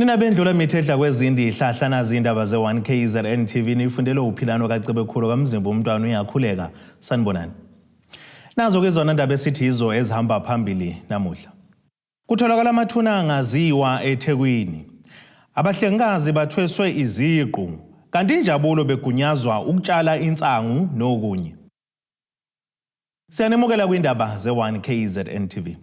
Nina bendlula mithedla kwezindi ihlahla nazi indaba ze1KZNTV nifundele uphilano kaCebekhulu kamzimba umntwana uyakhuleka sanibonani. Nazo ke zona indaba esithi izo ezihamba phambili namuhla. Kutholakala amathuna angaziwa eThekwini. Abahlengikazi.Bathweswe Iziqu kanti injabulo begunyazwa ukutshala insangu nokunye. Siyanemukela kwindaba ze1KZNTV.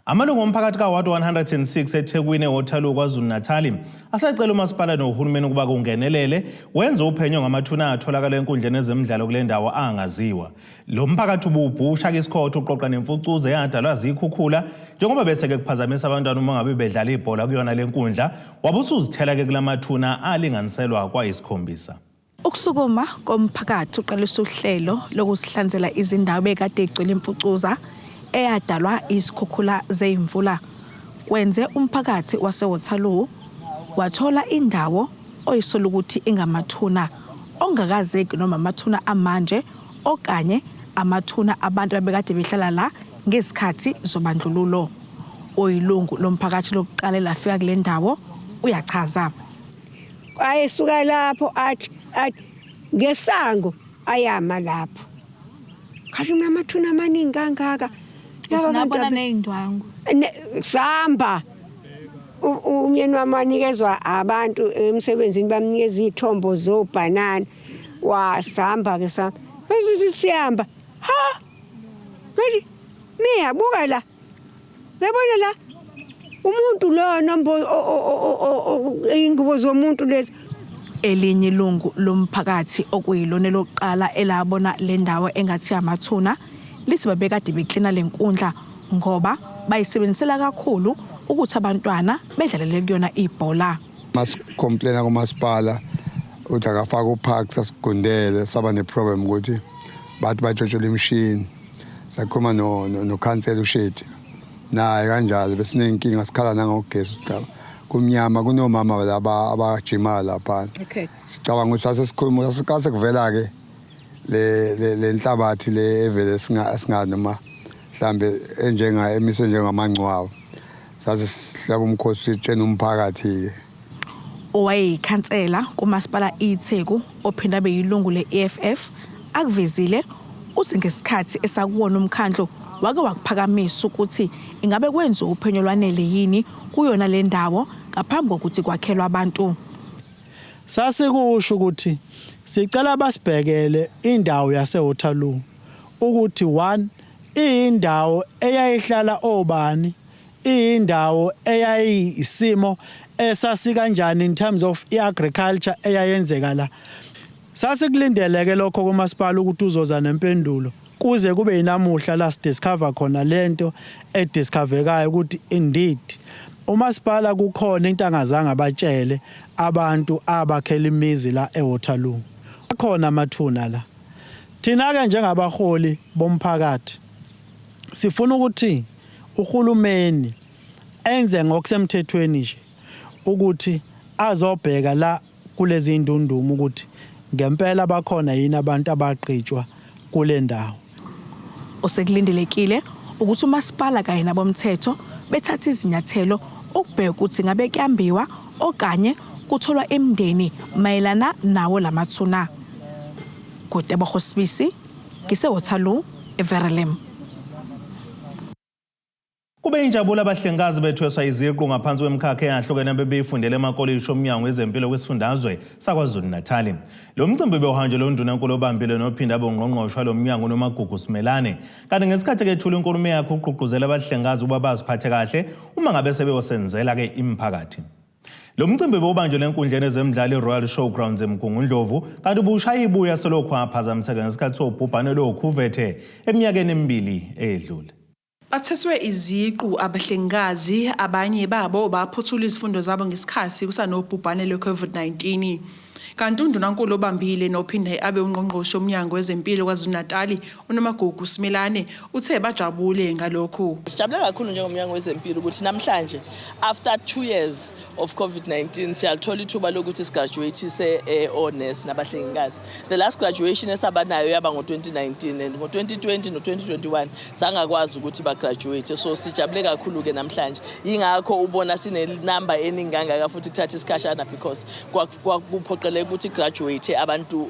Amalungu omphakathi kaWard 106 eThekwini eWaterloo KwaZulu-Natal asacela umasipala nohulumeni ukuba kungenelele wenze uphenyo ngamathuna atholakala enkundleni ezemidlalo kule ndawo angaziwa. Lo mphakathi ububhusha isikhothi uqoqa nemfucuze eyadalwa zikhukhula njengoba bese ke kuphazamisa abantwana uma ngabe bedlala ibhola kuyona lenkundla wabusuzithela ke kulamathuna alinganiselwa kwa7. Ukusukuma komphakathi uqalisa uhlelo lokusihlanzela izindawo bekade igcwele imfucuza eyadalwa izikhukhula zeimvula kwenze umphakathi waseWaterloo wathola indawo oyisola ukuthi ingamathuna ongakazeki noma amathuna amanje okanye amathuna abantu abekade behlala la ngesikhathi zobandlululo. Oyilungu lomphakathi lokuqala lafika kule ndawo uyachaza. Ayesuka lapho athi ngesango ayama lapho. Kahle unamathuna amaningi kangaka. Sinabona neindwangu. Samba. Umyeni wamanikezwa abantu emsebenzini bamnikeza izithombo zobhanana wasamba ke samba. Bese siyamba. Ha! Ready? Miya buka la. Yabona la. Umuntu lo nombo ingubo zomuntu lezi. Elinye ilungu lomphakathi okuyilona lokuqala elabona le ndawo engathi amathuna lithi babekade beklina lenkundla ngoba bayisebenzisela kakhulu ukuthi abantwana bedlalele kuyona ibhola. Masicomplaina kumasipala uthi akafaka upark sasigundele saba neproblem ukuthi bathi batshotshela imishini sakhoma no cancel ushethi naye kanjalo besinenkinga sikhala nangogesi kumnyama kunomama laba abajima lapha. Okay. Sicabanga ukuthi sasesikhuluma sikase kuvela ke le nhlabathi le evele singa noma mhlambe emise njengamangcwawo saze sihlaba umkhosi tshena umphakathi ke owayikhansela kumasipala iTheku ophinda beyilungu leEFF akuvezile uthi ngesikhathi esakuwona umkhandlo wake wakuphakamisa ukuthi ingabe kwenza uphenyo lwanele yini kuyona le ndawo ngaphambi kokuthi kwakhelwa abantu. Sasikusho ukuthi sicela basibhekele indawo yaseWaterloo ukuthi 1 indawo eyayihlala obani indawo eyayisimo esasi kanjani in terms of agriculture eyayenzeka la. Sasikulindeleke lokho kumasipala ukuthi uzoza nempendulo kuze kube inamuhla la discover khona lento ediscoverekayo ukuthi indeed umasipala kukhona into angazange abatshele abantu abakhela imizi la eWaterloo. Khona amathuna la. Thina ke njengabaholi bomphakathi sifuna ukuthi uhulumeni enze ngokusemthethweni nje ukuthi azobheka la kulezi indundumo ukuthi ngempela bakhona yini abantu abaqhitshwa kule ndawo. Osekulindelekile ukuthi umasipala kanye nabomthetho bethatha izinyathelo ukubheka ukuthi ngabe kuyambiwa okanye kutholwa emndeni mayelana nawo lamathuna. Kodwa abahosibisi ngiseWaterloo eVerelem. Kube injabulo abahlengikazi bethweswa Iziqu ngaphansi kwemkhakha eyahlukene bebeyifundele emakoliji omnyango wezempilo kwesifundazwe saKwaZulu-Natal. Lo mcimbi bewuhanjelwe undunankulu obambile nophinda bongqongqoshwa lo mnyango noMagugu Simelane. Kanti ngesikhathi kethula inkulumo yakhe uqhuquzela abahlengikazi ukuba baziphathe kahle uma ngabe sebeyosenzela ke imphakathi. Lo mcimbi bewubanjelwe enkundleni ezemidlalo eRoyal Showgrounds eMgungundlovu kanti bushaya ibuya selokhu aphazamiseka ngesikhathi sobhubhane lokhuvethe eminyakeni 2 edlule. Bathweswe Iziqu abahlengikazi abanye babo baphuthula izifundo zabo ngesikhathi kusanobhubhane lwe-COVID-19. Kanti undunankulu obambile nophinde abe ungqongqoshe womnyango wezempilo KwaZulu-Natal uNomagugu Simelane uthe bajabule ngalokho. Sijabule kakhulu njengomnyango wezempilo ukuthi namhlanje after 2 years of COVID-19 siyalithola ithuba lokuthi sigraduate honors nabahlengikazi. The last graduation esabanayo yaba ngo2019 and ngo2020 no2021 sangakwazi ukuthi ba graduate. So sijabule kakhulu ke namhlanje. Ingakho ubona sine number eninganga futhi kuthatha isikhashana because kwakuphoqeleka ukuthi graduate abantu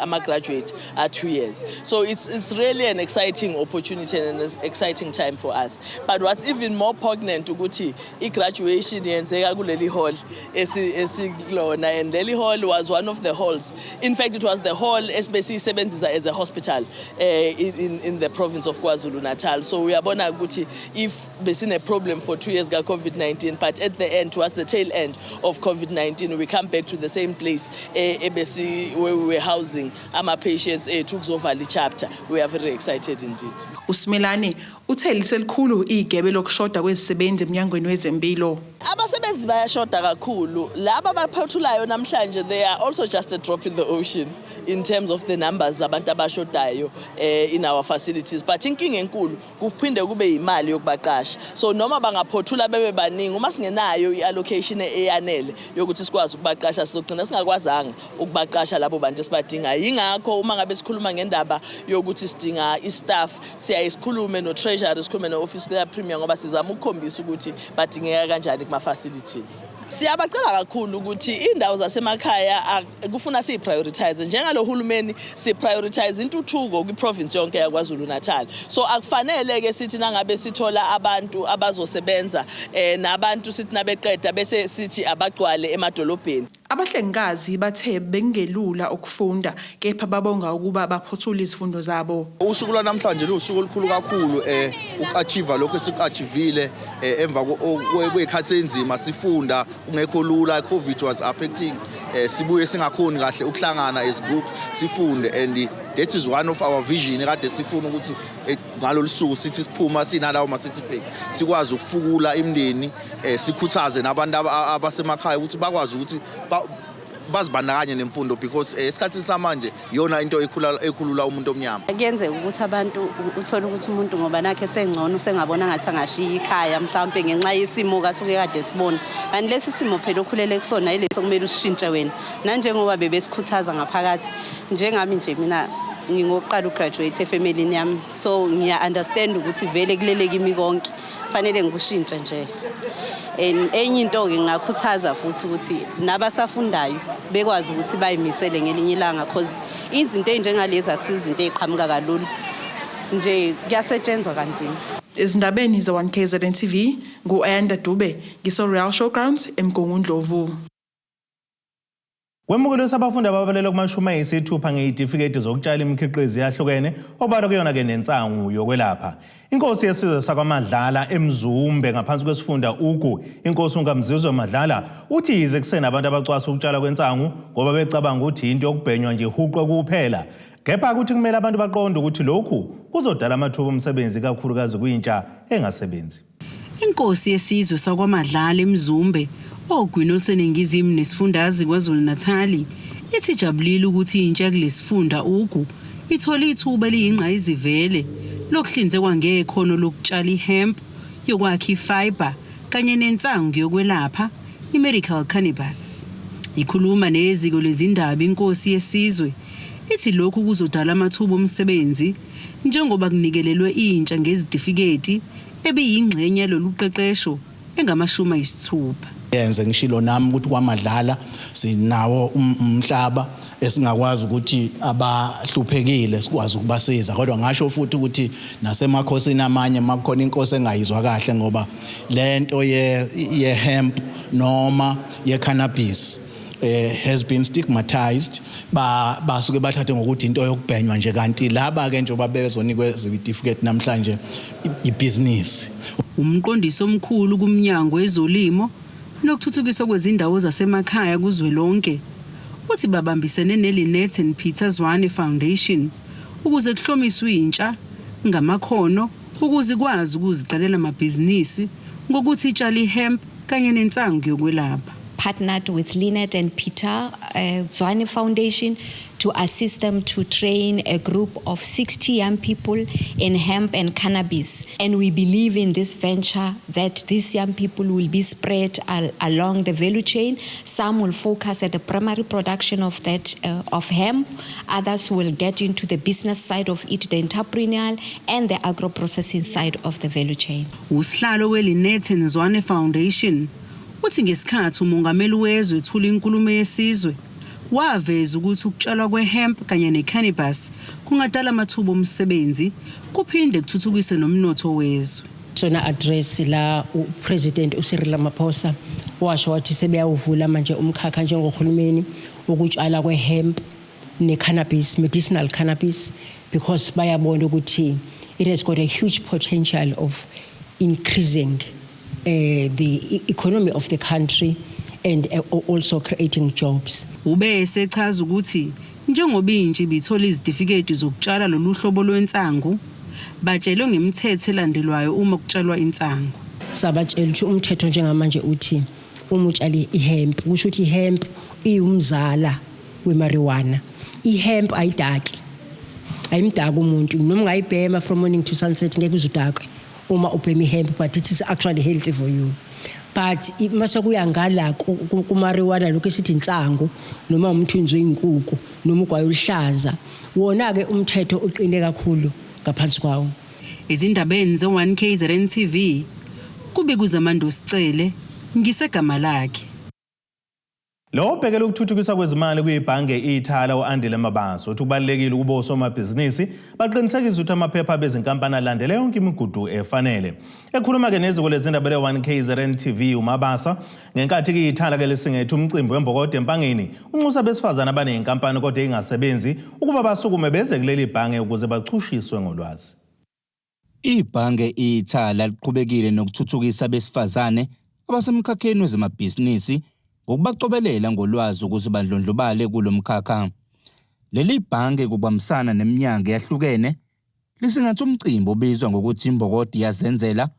ama graduate are 2 years. So it's really an exciting opportunity and an exciting time for us. But what's even more poignant ukuthi i-graduation yenzeka kuleli hall esikulona, and leli hall was one of the halls. In fact, it was the hall esibesisebenzisa as a hospital in the province of KwaZulu-Natal. So we abona ukuthi if besine problem for 2 years ka COVID-19, but at the end, towards the tail end of COVID-19, we come back to the same place where we were housing our patients took over the chapter. We are very excited indeed. uSimelane uthe liselikhulu igebe lokushoda kwezisebenzi emnyangweni wezempilo. Abasebenzi bayashoda kakhulu. Laba abaphothulayo namhlanje they are also just a drop in the ocean in terms of the numbers abantu abashodayo in our facilities. But inkinga enkulu kuphinde kube imali yokubaqasha. So noma bangaphothula bebe baningi, uma singenayo iallocation eyanele yokuthi sikwazi ukubaqasha sizogcina singakwazanga ukubaqasha labo bantu esibadinga. Ingakho uma ngabe sikhuluma ngendaba yokuthi sidinga istaff siyayisikhulume no treasury, sikhulume no office ya premier ngoba sizama ukukhombisa ukuthi badingeka kanjani kuma facilities. Siyabacela kakhulu ukuthi indawo zasemakhaya kufuna siprioritize njengalo hulumeni siprioritize intuthuko kwiprovince yonke ya KwaZulu-Natal. So akufanele ke sithi nangabe sithola abantu abazosebenza nabantu sithi nabeqeda bese sithi abagcwale emadolobheni. Abahlengikazi bathe bengelula ukufunda kepha babonga ukuba baphothula izifundo zabo. Usuku lwanamhlanje lusuku olukhulu kakhulu ukachieve lokho sikachievile emva kwekhathi enzima sifunda ungekho lula. COVID was affecting sibuye singakhoni kahle ukuhlangana as groups sifunde, and that is one of our vision kade sifuna ukuthi ngalolu suku sithi siphuma sinalawo ma certificate sikwazi ukufukula imndeni sikhuthaze nabantu abasemakhaya ukuthi bakwazi ukuthi bazibandakanye nemfundo because esikhathini samanje yona into ekhulula umuntu omnyama. Kuyenze ukuthi abantu uthola ukuthi umuntu ngoba nakhe sengcono sengabona ngathi angashiya ikhaya mhlawumbe ngenxa yesimo kasuke kade sibona. Kanti lesi simo phela okhulele kusona ileso kumele usishintshe wena. Nanjengoba bebesikhuthaza ngaphakathi njengami nje mina ngingoqala ugraduate efamilini yami, so ngiya understand ukuthi vele kuleleke imi konke fanele ngikushintshe nje. Enye into ke ngakhuthaza futhi ukuthi nabasafundayo bekwazi ukuthi bayimisele ngelinye ilanga because izinto ezinjengalezi akusiza izinto eziqhamuka kalula nje kuyasetshenzwa kanzima. Izindabeni ze1KZNTV nguAndida ngiso-Real Showgrounds eMgungundlovu. Kwemukelo sabafundi ababalelwa kuma-60 ngezitifiketi zokutshala imikhiqizo yahlukene obalwa kuyona ke nensangu yokwelapha. Inkosi yesizwe sakwaMadlala eMzumbe ngaphansi kwesifunda Iziqu, inkosi uNgamziwa.Madlala uthi yize kusena abantu abacwasa ukutshala kwensangu ngoba becabanga ukuthi into yokubhenywa nje huqwe kuphela. Kepha ukuthi kumele abantu baqonde ukuthi lokhu kuzodala amathuba omsebenzi kakhulukazi kwintsha engasebenzi. Inkosi yesizwe sakwaMadlala eMzumbe ogwini oluseningizimu nesifundazwe KwaZulu-Natal ithi jabulile ukuthi intsha kulesifunda Iziqu ithola ithuba eliyingqayizivele lokuhlinzekwa ngekhono lokutshala ihemp, yokwakha ifiber kanye nensangu yokwelapha i-medical cannabis. Ikhuluma neziko lezindaba inkosi yesizwe ithi lokhu kuzodala amathuba omsebenzi njengoba kunikelelwe intsha ngezitifiketi ebiyingxenye loluqeqesho engama-60. Yenze ngishilo nami ukuthi kwaMadlala sinawo umhlaba esingakwazi ukuthi abahluphekile sikwazi ukubasiza, kodwa ngasho futhi ukuthi nasemakhosini amanye makukhona inkosi engayizwa kahle ngoba lento ye hemp noma ye cannabis has been stigmatized basuke bathathe ngokuthi into yokubhenywa nje, kanti laba ke njengoba bezonikwe izitifiketi namhlanje ibusiness. Umqondisi omkhulu kumnyango wezolimo nokuthuthukiswa kwezindawo zasemakhaya kuzwelonke uthi babambisene neLynette and Peter Zwane Foundation ukuze kuhlomiswe intsha ngamakhono ukuze ikwazi ukuziqalela amabhizinisi ngokuthi itshala ihemp kanye nensangu yokwelapha. partnered with Lynette and Peter Zwane Foundation to assist them to train a group of 60 young people in hemp and cannabis. And we believe in this venture that these young people will be spread along the value chain. Some will focus at the primary production of that of hemp. Others will get into the business side of it, the entrepreneurial and the agro-processing side of the value chain. Usihlalo weLynette and Zwane Foundation uthi ngesikhathi umongameli wezwe ethula inkulumo yesizwe waveza ukuthi ukutshalwa kwehemp kanye necannabis kungadala amathuba omsebenzi kuphinde kuthuthukise nomnotho wezwe. Sona address la uPresident uCyril Ramaphosa washo wathi sebeyawuvula manje umkhakha njengohulumeni ukutshala kwehemp necannabis, medicinal cannabis, because bayabona ukuthi it has got a huge potential of increasing the economy of the country and also creating jobs. Ube sechaza ukuthi njengoba intsha bithola izitifiketi zokutshala lolu hlobo lwensangu batshelwe ngemithetho elandelwayo uma kutshalwa insangu. Sabatshela ukuthi umthetho njengamanje uthi uma utshali ihemp kusho ukuthi ihemp iyumzala wemarijuana. Ihemp ayidaki. Ayimdaka umuntu noma ungayibhema from morning to sunset ngeke uzudakwe uma ubhema ihemp, but it is actually healthy for you. But mase kuyangala kumarijuana lokho esithi insangu noma umthunzi weyinkukhu noma ugwayi oluhlaza wona ke umthetho uqine kakhulu ngaphansi kwawo. Izindabeni ze1KZNTV kube kuzamando sicele ngisegama lakhe. Lo bhekela ukuthuthukisa kwezimali kuyibhange iThala uAndile Mabaso uthi kubalekile ukuba osomabhizinisi baqinisekise ukuthi amaphepha bezinkampani alandele yonke imigudu efanele. Ekhuluma ke neziko lezindaba le1KZNTV uMabasa ngenkathi ke iThala ke lesingethe umcimbi wembokode empangeni unxusa besifazana abanenkampani kodwa ingasebenzi ukuba basukume beze kuleli bhange ukuze bachushiswe ngolwazi. Ibhange iThala liqhubekile nokuthuthukisa besifazane abasemkhakheni wezamabhizinisi ngokubacobelela ngolwazi ukuze bandlondlobale kulomkhakha. Leli bhange kubambisana neminyango yahlukene lisingathe umcimbi obizwa ngokuthi imbokodi yazenzela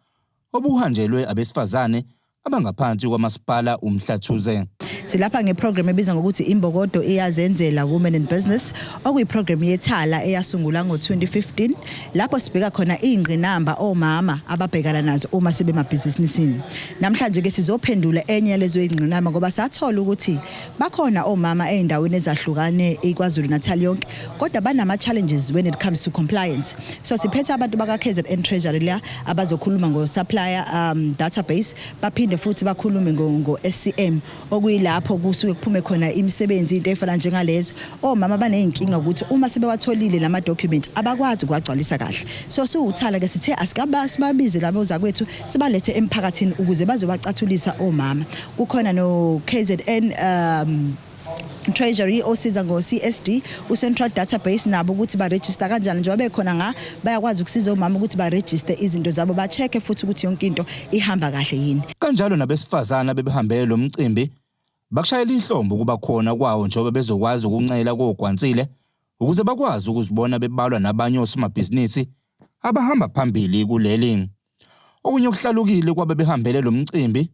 obuhanjelwe abesifazane abangaphansi kwamasipala uMhlathuze. Silapha ngeprogram ebizwa ngokuthi imbokodo iyazenzela Women in Business, okuyiprogram yeThala eyasungula ngo2015 lapho sibheka khona ingqinamba omama ababhekana nazo uma sebemabhizinisini. Namhlanje ke sizophendula enye lezo ingqinamba ngoba sathola ukuthi bakhona omama eindaweni ezahlukane eKwaZulu Natal yonke kodwa banama challenges when it comes to compliance. So siphethe abantu baka KZN Treasury la abazokhuluma ngo supplier database baphinde futhi bakhulume ngo SCM okuyilapho kusuke kuphume khona imisebenzi into efana njengalezo omama baneyinkinga ukuthi uma sebewatholile lama document abakwazi ukuwagcwalisa kahle. So siwuThala ke sithe asibabize labo zakwethu sibalethe emphakathini ukuze bazobacathulisa omama. Kukhona no KZN Treasury osiza ngo CSD uCentral Database nabo ukuthi ba register kanjani njengoba bekhona bayakwazi ukusiza omama ukuthi ba register izinto zabo ba check futhi ukuthi yonke into ihamba kahle yini. Kanjalo nabesifazana bebehambele lo mcimbi bakushayela ihlombo kuba khona kwawo njengoba bezokwazi ukuncela kogwansile ukuze bakwazi ukuzibona bebalwa nabanye osomabhizinisi abahamba phambili kuleli. Okunye okuhlalukile kwabe behambele lo mcimbi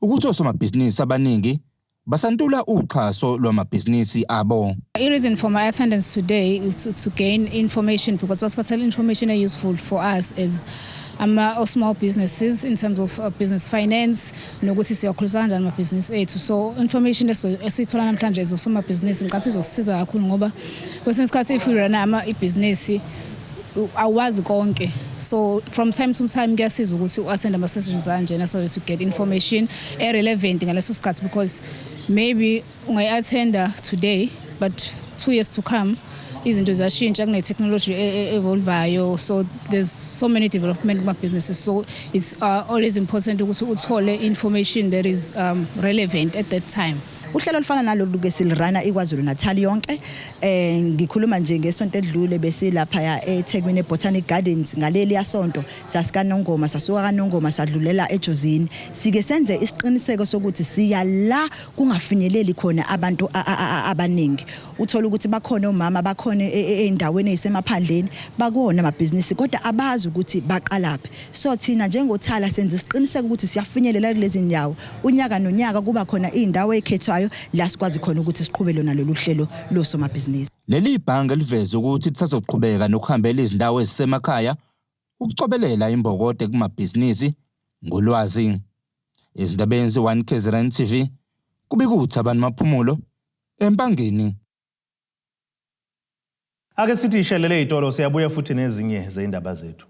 ukuthi osomabhizinisi abaningi basantula uxhaso lwamabhizinisi abo. The reason for my attendance today is to gain information because hospital information is useful for us as small businesses in terms of business finance nokuthi siyakhulisa kanjani amabhizinisi ethu. So information esithola namhlanje ezosomabhizinisi ngicathi izosisiza kakhulu ngoba kwesinye isikhathi if you run ibhizinisi awazi konke. So from time to time kuyasiza ukuthi uattend ama sessions kanjena so to get information relevant ngaleso sikhathi because maybe ungayi-attenda today but 2 years to come izinto ziyashintsha kune-technology evolvayo, so there's so many development kuma-businesses, so it's always important ukuthi uthole information that is relevant at that time. Uhlelo olufana nalolu ke silirana iKwaZulu-Natal yonke. Ngikhuluma nje ngesonto edlule besilapha ya eThekwini Botanic Gardens ngaleli yasonto sasika Nongoma sasuka kaNongoma sadlulela eJozini. Sike senze isiqiniseko sokuthi siya la kungafinyeleli khona abantu abaningi. Uthola ukuthi bakhona omama bakhona endaweni ezisemaphandleni bakuona amabhizinisi kodwa abazi ukuthi baqalaphi. So thina njengothala senze isiqiniseko ukuthi siyafinyelela kulezi ndawo. Unyaka nonyaka kuba khona indawo ekhethwayo la sikwazi khona ukuthi siqhubele lona lolu hlelo losomabhizinisi. Leli ibhange liveze ukuthi lisazoqhubeka nokuhambela izindawo ezisemakhaya ukucobelela imbokode kumabhizinisi ngolwazi. Izindabeni ze1KZNTV kubikuthi abantu maphumulo empangeni. Ake sithi ishelele itolo siyabuya futhi nezinye zeindaba zethu.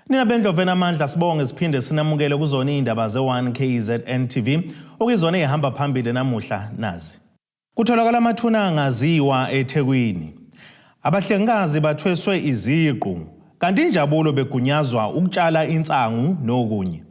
Nina bendlovena amandla sibonge siphinde sinamukele kuzona indaba ze1KZNTV okuyizona ehamba phambili namuhla nazi. Kutholakala Ngamathuna Angaziwa eThekwini. Abahlengikazi bathweswe Iziqu kanti injabulo begunyazwa ukutshala insangu nokunye.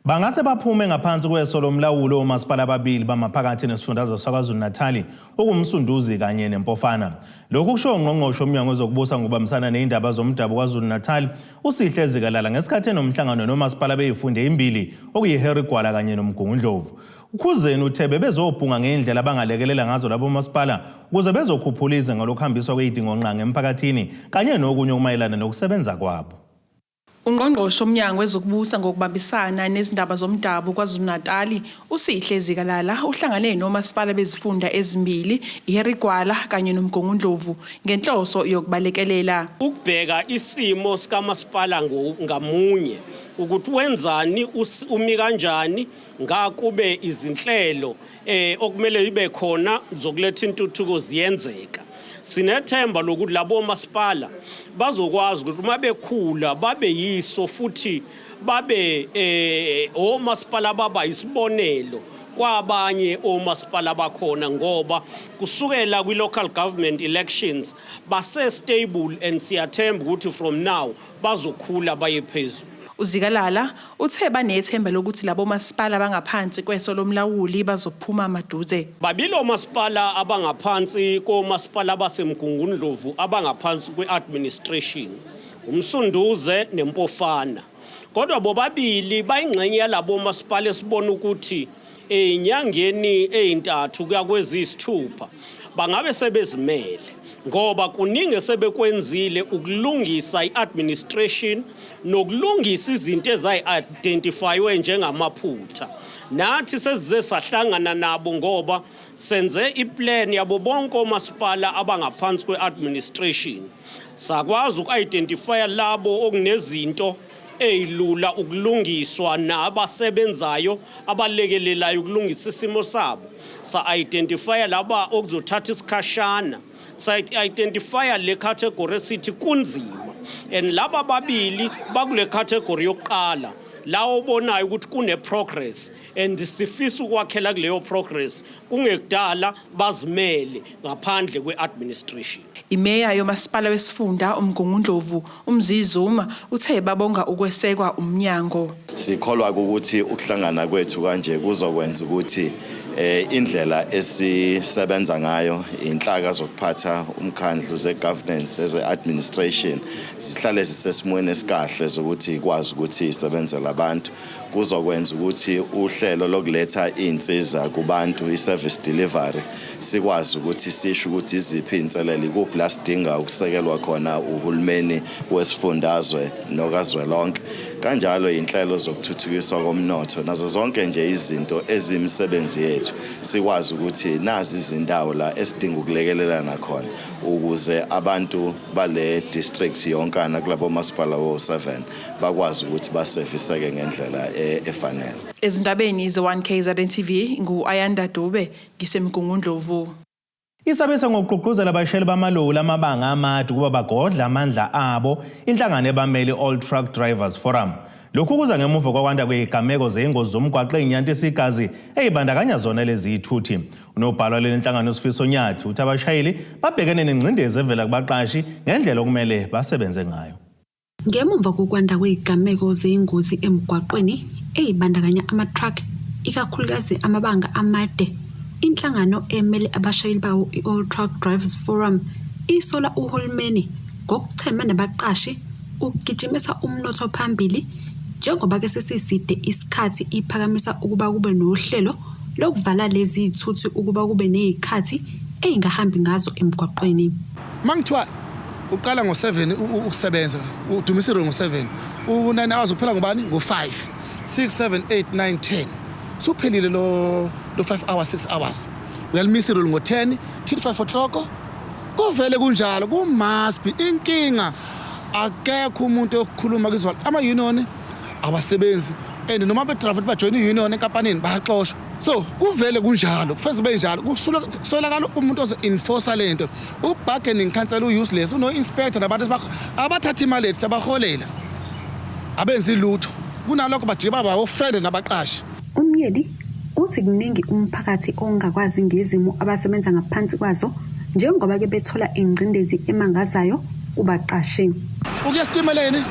Bangase baphume ngaphansi kweso lomlawulo omasipala ababili bamaphakathi nesifundazwe saKwaZulu-Natal okumsunduzi kanye nempofana. Lokhu kusho ungqongqoshe omnyango wezokubusa ngokubambisana neindaba zomdabu kwaZulu-Natal uSihle Zikalala ngesikhathi enomhlangano nomasipala beyifunde imbili okuyiHerigwala kanye noMgungundlovu. Ukhuzeni uThebe bezobhunga ngendlela abangalekelela ngazo labo masipala ukuze bezokhuphula izinga lokuhambiswa kwezidingo nqangi emphakathini kanye nokunye okumayelana nokusebenza kwabo. Ungqongqoshe omnyango wezokubusa ngokubambisana nezindaba zomdabu kwaZulu-Natal uSihle Zikalala uhlangane nomasipala bezifunda ezimbili iHerigwala kanye noMgungundlovu ngenhloso yokubalekelela ukubheka isimo sikamasipala ngamunye ukuthi wenzani umi kanjani ngakube izinhlelo okumele ibe khona zokuletha intuthuko ziyenzeka. Sinethemba lokuthi labo masipala bazokwazi ukuthi uma bekhula babe yiso futhi babe omasipala baba isibonelo kwabanye omasipala bakhona ngoba kusukela kwi-local government elections base stable and siyathemba ukuthi from now bazokhula baye phezulu. uZikalala uthe banethemba lokuthi labo masipala abangaphansi kweso lomlawuli bazophuma maduze. Babili omasipala abangaphansi komasipala baseMgungundlovu abangaphansi kwe-administration umsunduze nempofana. Kodwa bobabili bayingxenye yalabo masipala esibona ukuthi enyangeni ezintathu kuya kwezisithupha bangabe sebezimele ngoba kuningi sebekwenzile ukulungisa iadministration nokulungisa izinto ezayi-identifywe njengamaphutha. Nathi sesize sahlangana nabo ngoba senze iplan yabo bonke omasipala abangaphansi kwe-administration. Sakwazi uku-identifya labo okunezinto eyilula ukulungiswa nabasebenzayo abalekelelayo ukulungisa isimo sabo. Sa-identifya laba okuzothatha isikhashana. Sa-identifya le category sithi kunzima. And laba babili bakule category yokuqala. Lawo obonayo ukuthi kune progress and sifisa ukwakhela kuleyo progress kungekudala bazimele ngaphandle kwe-administration. Imeya yomasipala wesifunda uMgungundlovu uMzizuma uthe babonga ukwesekwa umnyango. Sikholwa ukuthi ukuhlangana kwethu kanje kuzokwenza ukuthi indlela esisebenza ngayo inhlaka zokuphatha umkhandlu ze-governance eze-administration sihlale sisesimweni esikahle sokuthi ikwazi ukuthi isebenzele abantu kuzokwenza ukuthi uhlelo lokuletha insiza kubantu i-service delivery sikwazi ukuthi sisho ukuthi iziphi inselele kuphi la sidinga ukusekelwa khona uhulumeni wesifundazwe nokazwelonke. Kanjalo inhlelo zokuthuthukiswa komnotho nazo zonke nje izinto ezimisebenzi yethu sikwazi ukuthi nazi izindawo la esidinga ukulekelelana khona ukuze abantu bale district yonkana kulabo masipala wo7 bakwazi ukuthi baserviseke ngendlela efanele. Ezindabeni ze1KZNTV ngu-Ayanda Dube ngiseMgungundlovu. Isabese ngokugqugquzela abashayeli bamaloli amabanga amade kuba bagodla amandla abo inhlangano ebamele All Truck Drivers Forum. Lokhu kuza ngemuva kwakwanda kwezigameko zeingozi zomgwaqo ezinyantisi igazi ezibandakanya zona lezi ithuthi. Unobhala lenhlangano Sifiso Nyathi uthi abashayeli babhekene nengcindezi evela kubaqashi ngendlela okumele basebenze ngayo. Ngemuva kokwanda kwezigameko zeingozi emgwaqweni ezibandakanya ama-truck ikakhulukazi amabanga amade, inhlangano emele abashayeli bawo i-All Truck Drivers Forum isola uhulumeni ngokuchema nabaqashi ukugijimisa umnotho phambili njengoba ke sesiside isikhathi iphakamisa ukuba kube nohlelo lokuvala lezi ithuthi ukuba kube nezikhathi ezingahambi ngazo emgwaqweni. Mangithiwa uqala ngo7 ukusebenza udumisa ngo7 u9 hours uphela ngobani ngo5 6 7 8 9 10 suphelile lo 5 hours 6 hours uyalimisa ngo10 till 5 o'clock kuvele kunjalo kumaspi inkinga akekho umuntu okukhuluma kwizwa ama-union abasebenzi and noma be-traffic bajoyina i-union enkampanini bayaxoshwa. So kuvele kunjalo kufeze benjalo kusolakala umuntu ozo-enforce lento u-bargaining council u-useless uno-inspector nabantu abathatha imali ethu sabaholela abenzi lutho kunalokho bajiba bawo-friend nabaqashi. Umyeni uthi kuningi umphakathi ongakwazi ngezimo abasebenza ngaphansi kwazo njengoba ke bethola ingcindezi emangazayo ubaqashi. Ukuyasitimeleni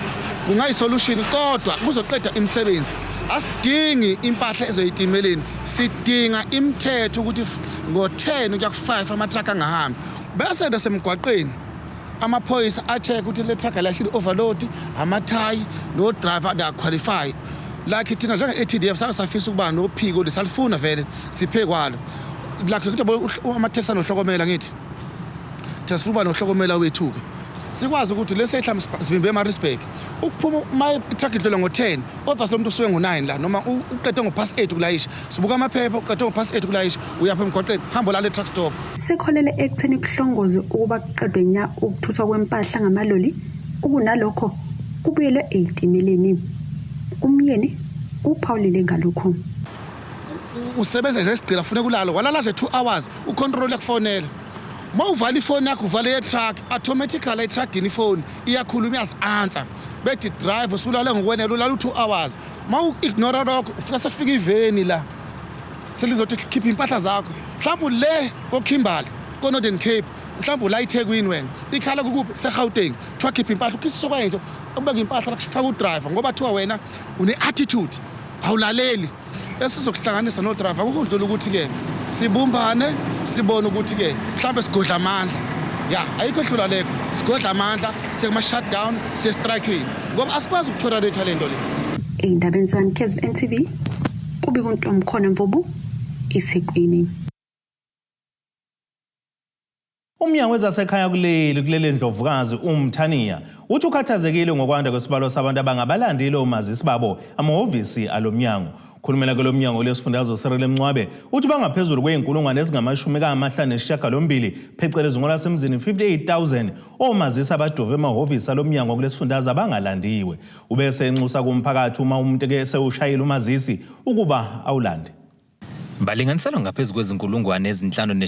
kungayisolution kodwa kuzoqeda imisebenzi. Asidingi impahla ezoyitimeleni, sidinga imithetho ukuthi ngo10 kuya ku5 ama-truck angahambi. Bese nasemgwaqeni amaphoyisa a-check ukuthi le truck lashili overload, amathayi no driver they are qualified. Like thina njenge-ATDF safisa ukuba nophiko lesalifuna vele siphe kwalo. Like ukuthi ama-taxi anohlokomela ngithi sifuna nohlokomela wethu ke sikwazi ukuthi lesehla sivimbe eMaritzburg ukuphuma my truck idlula ngo10 kodwa lo muntu usuke ngo9 la noma uqede ngo-past 8 kulayisha sibuka amaphepha uqede ngo-past 8 kulayisha uyapha emgwaqeni hamba la le truck stop. Sikholele ekutheni kuhlongoze ukuba kuqedwe nya ukuthuthwa kwempahla ngamaloli ukunalokho kubuyelwe ezitimeleni. Umyeni uphawulile ngalokho. Usebenza nje isigqila ufuna kulalo walala nje 2 hours ucontrol yakufonela. Mawuvala ifoni yakho uvale ye-truck automatically i-truck phone iyakhuluma iyazi-answer bethi drive usulale ngokwenela ulala u2 hours mawu-ignora lokho ufika sekufika iveni la selizothi khipha impahla zakho mhlawumbe le koKhimbali ko-Northern Cape mhlawumbe la eThekwini wena ikhala kukuphi seGauteng kuthiwa khipha impahla ukhisisa kwenje ubeka impahla faka udriver ngoba thiwa wena une-attitude awulaleli. Esizokuhlanganisa no-driver ukudlula ukuthi-ke sibumbane sibone ukuthi-ke mhlawumbe sigodla amandla ayikho edlula lekho sigodla amandla sekuma-shutdown siye-strikini ngoba asikwazi ukuthola le talento le. Ey'ndabeni zika-KZNTV kubika uNtomkhona Mvubu Iziqwini. Umnyango wezasekhaya kuleli Ndlovukazi uMthaniya uthi ukhathazekile ngokwanda kwesibalo sabantu abangabalandile omazisi babo amahhovisi alomnyango. Khulumela ke lo mnyango lesifundazwe Serele Mncwabe uthi bangaphezulu kweyinkulungwane ezingama-58 phecelezi ngolasemzini 58,000 omazisi abadove emahhovisi alomnyango kulesifundazwe abangalandiwe. Ubese enxusa kumphakathi uma umuntu ke sewushayela umazisi ukuba awulande. Balinganiselwa ngaphezulu kwezinkulungwane ezinhlanu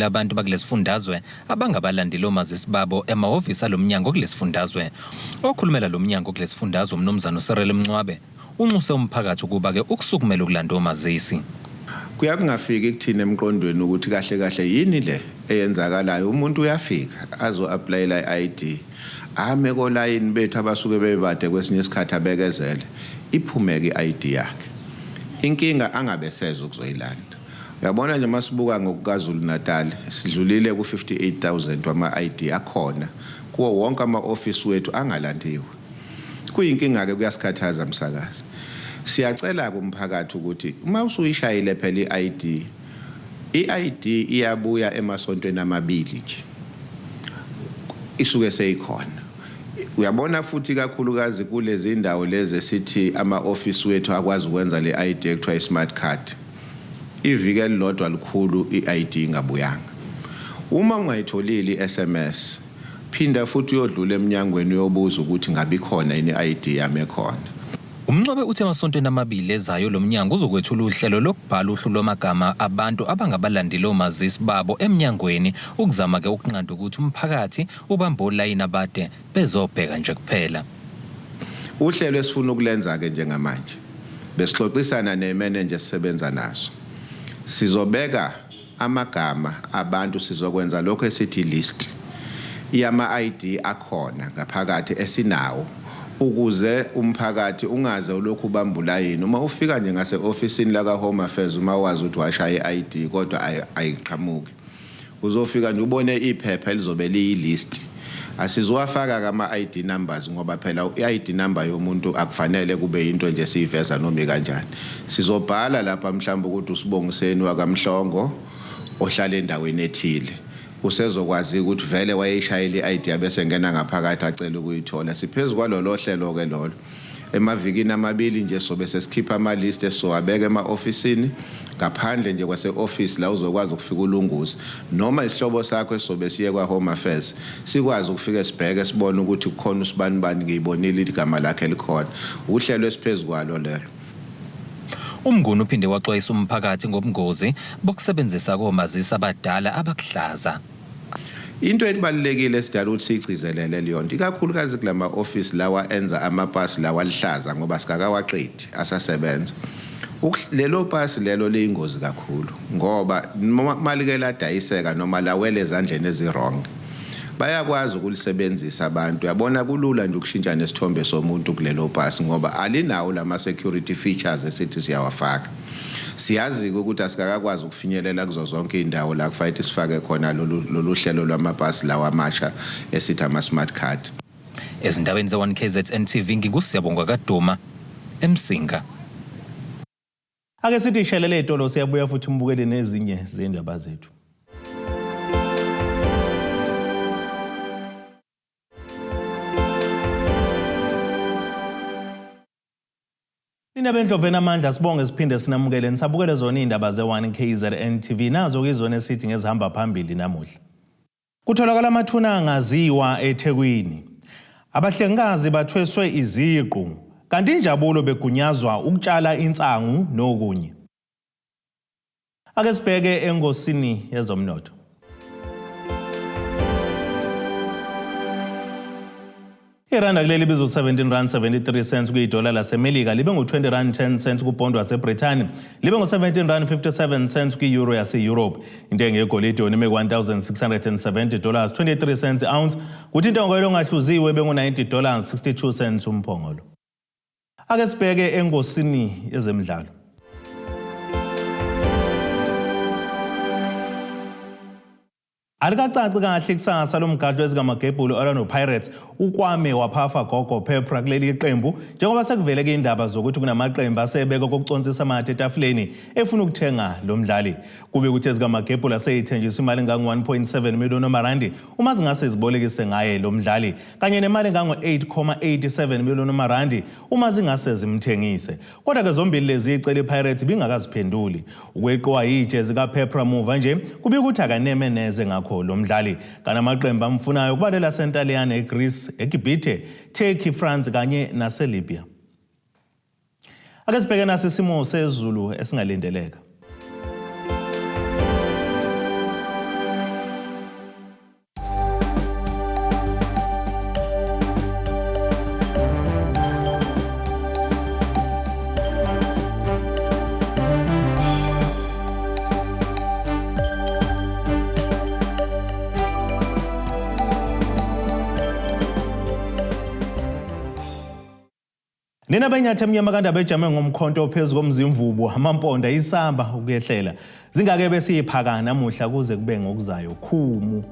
abantu bakulesifundazwe abangabalandile omazisi babo emahhovisi alomnyango kulesifundazwe. Okhulumela lo mnyango kulesifundazwe umnumzana Serele Mncwabe unxuse umphakathi ukuba ke ukusukumela ukulanda omazisi. Kuyakungafiki kuthina emqondweni ukuthi kahle yini le eyenzakalayo umuntu uyafika azo-applyela i-ID ame kolayini bethu abasuke bebade kwesinye isikhathi abekezele iphumeke i-ID yakhe inkinga angabe seza ukuzoyilanda. Uyabona nje masibuka ngokukaZulu Natal sidlulile ku-58,000 wama-ID akhona kuwo wonke ama-office wethu angalandiwe. Kuyinkinga ke kuyasikhathaza msakazi. Siyacela kumphakathi ukuthi uma usuyishayile phela i-ID iyabuya emasontweni amabili nje isuke seyikhona. Uyabona futhi kakhulukazi kulezi indawo lezi sithi ama-office wethu akwazi ukwenza le ID ekuthiwa i-smart card. Iviki elilodwa likhulu i-ID ingabuyanga. Uma ungayitholile i-SMS phinda futhi uyodlula eminyangweni yobuza ukuthi ngabe ikhona yini i-ID yami ekhona. Umncwabe uthi emasontweni amabili ezayo lo mnyango uzokwethula uhlelo lokubhala uhlu lwamagama abantu abangabalandile omazisi babo eminyangweni ukuzama ke ukunqanda ukuthi umphakathi ubambe olayini abade bezobheka nje kuphela. Uhlelo esifuna ukulenza ke njengamanje besixoxisana nemanager sisebenza naso. Sizobeka amagama abantu sizokwenza lokho esithi list yama-ID akhona ngaphakathi esinawo ukuze umphakathi ungaze ulokhu ubambula yini uma ufika nje ngase-ofisini laka-Home Affairs uma wazi ukuthi washaya i-ID kodwa ayiqhamuki uzofika nje ubone iphepha elizobe liyilist asizowafaka kama-ID numbers ngoba phela i-ID number yomuntu akufanele kube into nje siyiveza noma kanjani sizobhala lapha mhlawumbe ukuthi uSibongiseni wakamhlongo ohlala endaweni ethile usezokwazi ukuthi vele wayeshayela i-ID bese ngena ngaphakathi acela ukuyithola siphezulu kwalolo hlelo ke lolo emavikini amabili nje sobe sesikhipha ama-list esowabeka ema-ofisini ngaphandle nje kwase-office la uzokwazi ukufika ulunguzi noma isihlobo sakho esobe siye kwa-Home Affairs sikwazi ukufika sibheke sibone ukuthi kukhona usibani ngiyibonile igama lakhe likhona uhlelo esiphezulu kwalo lelo. Umnguni uphinde waxwayisa umphakathi ngobungozi bokusebenzisa komazisi abadala abakuhlaza. Into ebalulekile sidala ukuthi siyigcizelele leyonto ikakhulukazi kulama office lawa enza amapasi lawa alihlaza ngoba sikakawaqedi asasebenza. Lelo pasi lelo leyingozi kakhulu ngoba malike ladayiseka noma lawele ezandleni ezirong bayakwazi ukulisebenzisa abantu yabona kulula nje ukushintsha nesithombe somuntu kulelo pasi ngoba alinawo lama security features esithi siyawafaka. Siyazi ukuthi asikakwazi ukufinyelela kuzo zonke indawo la kufanele sifake khona lolu hlelo lwamapasi lawa amasha esithi ama smart card. Ezindaweni ze1KZNTV ngingusiyabongwa kaDuma eMsinga. Ake sithi ishelele itolo siyabuya futhi umbukele nezinye zendaba zethu. Inabendlovena amandla sibonge siphinde sinamukele nisabukele zona indaba ze1KZNTV nazo kuyizona esithi ngezihamba phambili namuhla. Kutholakala amathuna angaziwa eThekwini. Abahlengikazi bathweswe iziqu kanti injabulo begunyazwa ukutshala insangu nokunye. Ake sibheke engosini yezomnotho. Iranda kuleli bizo 17 rand 73 cents kuyidola laseMelika libe ngo20 rand 10 cents kupondo waseBrithani libe ngo17 rand 57 cents kueuro yase-Europe. Intengo yegolide yonime $1,670 23 cents ounce kuthi intengo yongahluziwe bengu$90 62 cents umphongolo. Ake sibheke engosini yezemidlalo. Alikacaci kahle kusasa lomgadlo ezingamagebhulu alwa noPirates ukwame waphafa gogo Pepra kuleli iqembu njengoba sekuvele ke indaba zokuthi kunamaqembu asebeka kokuconsisa amathe etafuleni efuna ukuthenga lo mdlali kube ukuthi ezingamagebhulu aseyithenjiswa imali engango-1.7 million rand uma zingase zibolekise ngaye lo mdlali kanye nemali engango-8.87 million rand uma zingase zimthengise kodwa ke zombili lezi icele iPirates bingakaziphenduli ukweqiwa yijezi kaPepra muva nje kube ukuthi akaneme neze ngakho lo mdlali kanamaqembu amfunayo kubalela sentaliyane eGreece eGibhithe Turkey France kanye naseLibya. Ake sibheke nasisimo sezulu esingalindeleka. Nina benyathe emnyama kanti abejame ngomkhonto ophezulu komzimvubu amamponda isamba ukuyehlela zingake besiyiphaka namuhla kuze kube ngokuzayo khumu.